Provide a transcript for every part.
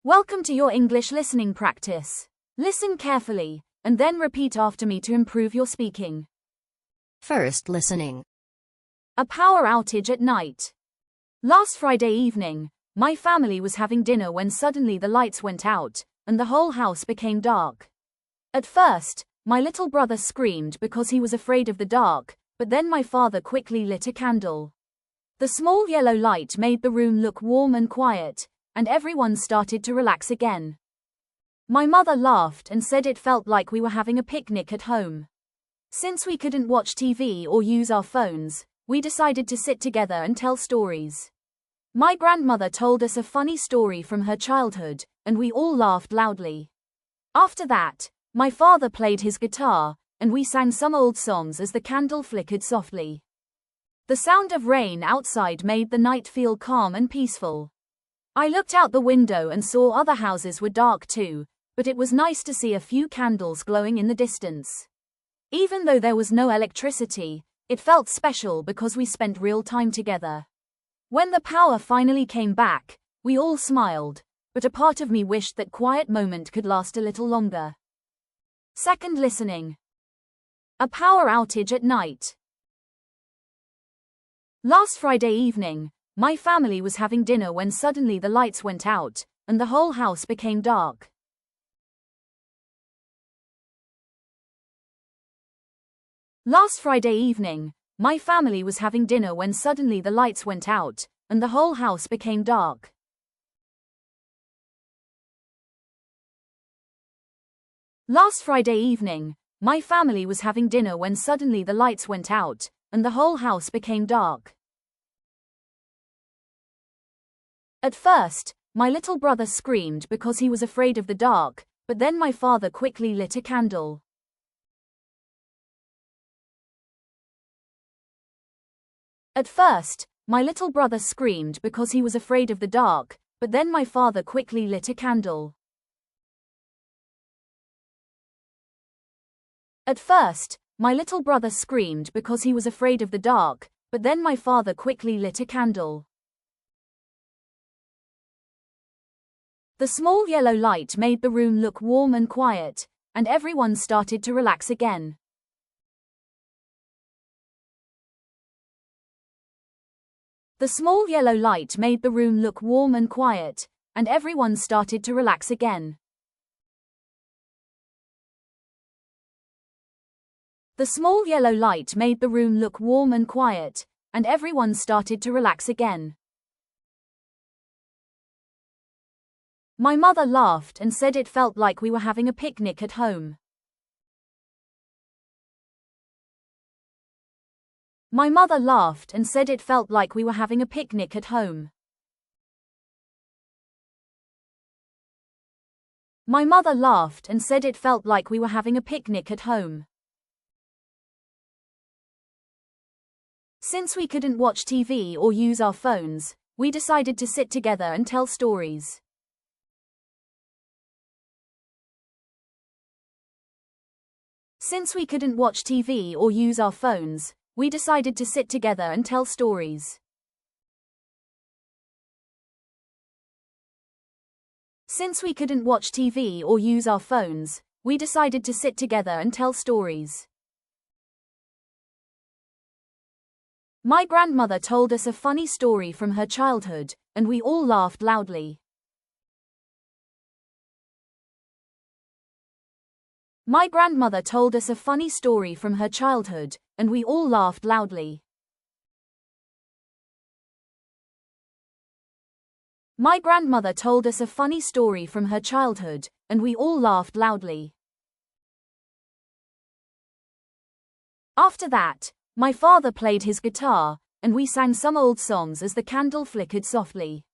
Welcome to your English listening practice. Listen carefully, and then repeat after me to improve your speaking. First listening. A power outage at night. Last Friday evening, my family was having dinner when suddenly the lights went out, and the whole house became dark. At first, my little brother screamed because he was afraid of the dark, but then my father quickly lit a candle. The small yellow light made the room look warm and quiet, and everyone started to relax again. My mother laughed and said it felt like we were having a picnic at home. Since we couldn't watch TV or use our phones, we decided to sit together and tell stories. My grandmother told us a funny story from her childhood, and we all laughed loudly. After that, my father played his guitar, and we sang some old songs as the candle flickered softly. The sound of rain outside made the night feel calm and peaceful. I looked out the window and saw other houses were dark too, but it was nice to see a few candles glowing in the distance. Even though there was no electricity, it felt special because we spent real time together. When the power finally came back, we all smiled, but a part of me wished that quiet moment could last a little longer. Second listening. A power outage at night. Last Friday evening, my family was having dinner when suddenly the lights went out, and the whole house became dark. Last Friday evening, my family was having dinner when suddenly the lights went out, and the whole house became dark. Last Friday evening, my family was having dinner when suddenly the lights went out, and the whole house became dark. At first, my little brother screamed because he was afraid of the dark, but then my father quickly lit a candle. At first, my little brother screamed because he was afraid of the dark, but then my father quickly lit a candle. At first, my little brother screamed because he was afraid of the dark, but then my father quickly lit a candle. The small yellow light made the room look warm and quiet, and everyone started to relax again. The small yellow light made the room look warm and quiet, and everyone started to relax again. The small yellow light made the room look warm and quiet, and everyone started to relax again. My mother laughed and said it felt like we were having a picnic at home. My mother laughed and said it felt like we were having a picnic at home. My mother laughed and said it felt like we were having a picnic at home. Since we couldn't watch TV or use our phones, we decided to sit together and tell stories. Since we couldn't watch TV or use our phones, we decided to sit together and tell stories. Since we couldn't watch TV or use our phones, we decided to sit together and tell stories. My grandmother told us a funny story from her childhood, and we all laughed loudly. My grandmother told us a funny story from her childhood, and we all laughed loudly. My grandmother told us a funny story from her childhood, and we all laughed loudly. After that, my father played his guitar, and we sang some old songs as the candle flickered softly.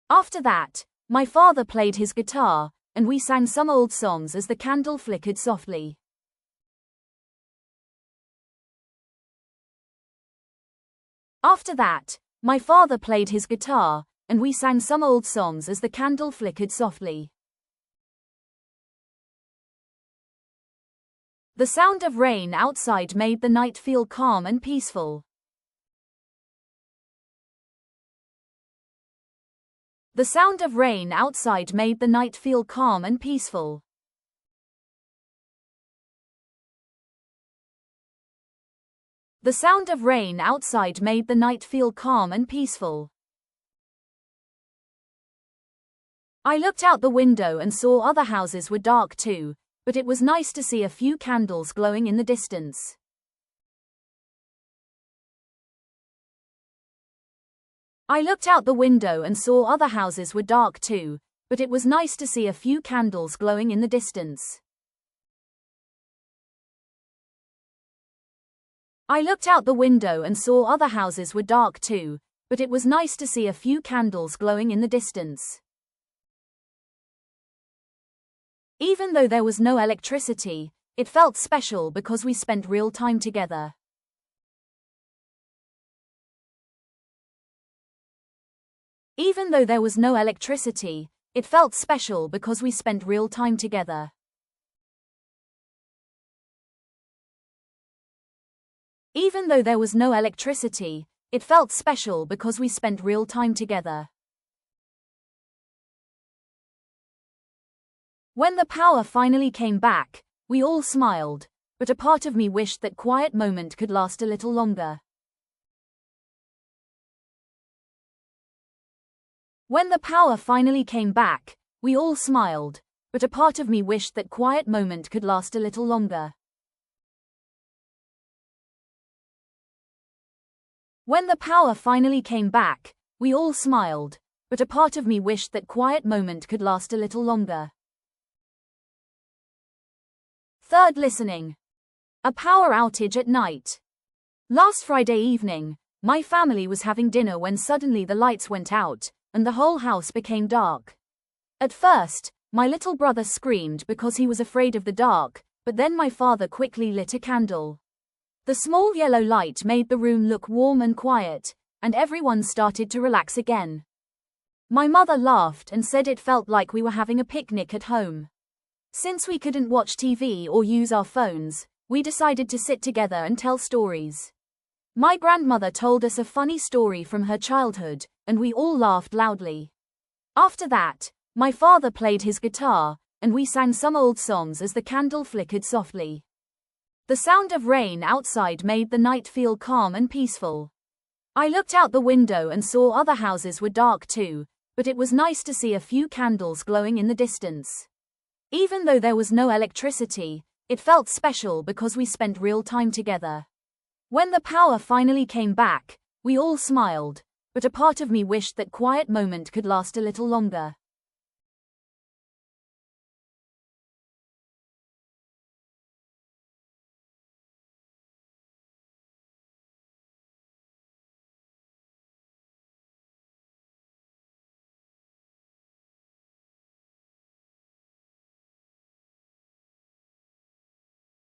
After that, my father played his guitar, and we sang some old songs as the candle flickered softly. After that, my father played his guitar, and we sang some old songs as the candle flickered softly. The sound of rain outside made the night feel calm and peaceful. The sound of rain outside made the night feel calm and peaceful. The sound of rain outside made the night feel calm and peaceful. I looked out the window and saw other houses were dark too, but it was nice to see a few candles glowing in the distance. I looked out the window and saw other houses were dark too, but it was nice to see a few candles glowing in the distance. I looked out the window and saw other houses were dark too, but it was nice to see a few candles glowing in the distance. Even though there was no electricity, it felt special because we spent real time together. Even though there was no electricity, it felt special because we spent real time together. Even though there was no electricity, it felt special because we spent real time together. When the power finally came back, we all smiled, but a part of me wished that quiet moment could last a little longer. When the power finally came back, we all smiled, but a part of me wished that quiet moment could last a little longer. When the power finally came back, we all smiled, but a part of me wished that quiet moment could last a little longer. Third listening. A power outage at night. Last Friday evening, my family was having dinner when suddenly the lights went out, and the whole house became dark. At first, my little brother screamed because he was afraid of the dark, but then my father quickly lit a candle. The small yellow light made the room look warm and quiet, and everyone started to relax again. My mother laughed and said it felt like we were having a picnic at home. Since we couldn't watch TV or use our phones, we decided to sit together and tell stories. My grandmother told us a funny story from her childhood, and we all laughed loudly. After that, my father played his guitar, and we sang some old songs as the candle flickered softly. The sound of rain outside made the night feel calm and peaceful. I looked out the window and saw other houses were dark too, but it was nice to see a few candles glowing in the distance. Even though there was no electricity, it felt special because we spent real time together. When the power finally came back, we all smiled, but a part of me wished that quiet moment could last a little longer.